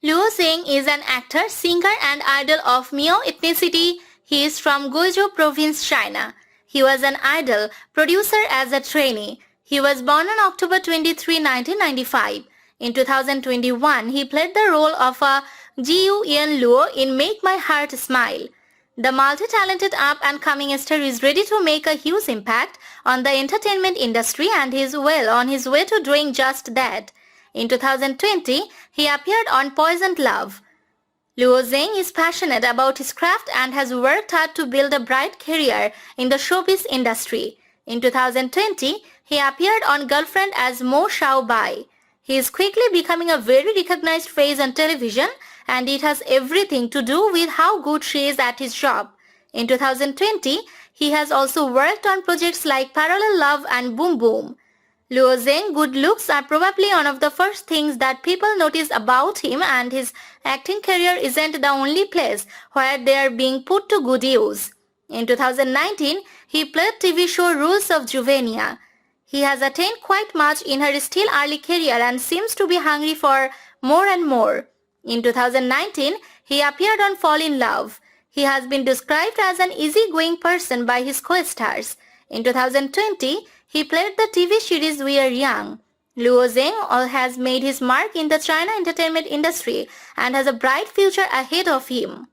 Luo Zheng is an actor, singer and idol of Miao ethnicity. He is from Guizhou Province, China. He was an idol producer as a trainee. He was born on October 23, 1995. In 2021, he played the role of a Gu Yan Luo in Make My Heart Smile. The multi-talented up-and-coming star is ready to make a huge impact on the entertainment industry and is well on his way to doing just that. In 2020, he appeared on Poisoned Love. Luo Zheng is passionate about his craft and has worked hard to build a bright career in the showbiz industry. In 2020, he appeared on Girlfriend as Mo Shao Bai. He is quickly becoming a very recognized face on television, and it has everything to do with how good she is at his job. In 2020, he has also worked on projects like Parallel Love and Boom Boom. Luo Zheng's good looks are probably one of the first things that people notice about him, and his acting career isn't the only place where they are being put to good use. In 2019, he played TV show Rules of Juvenia. He has attained quite much in her still early career and seems to be hungry for more and more. In 2019, he appeared on Fall in Love. He has been described as an easygoing person by his co-stars. In 2020, he played the TV series We Are Young. Luo Zheng has made his mark in the China entertainment industry and has a bright future ahead of him.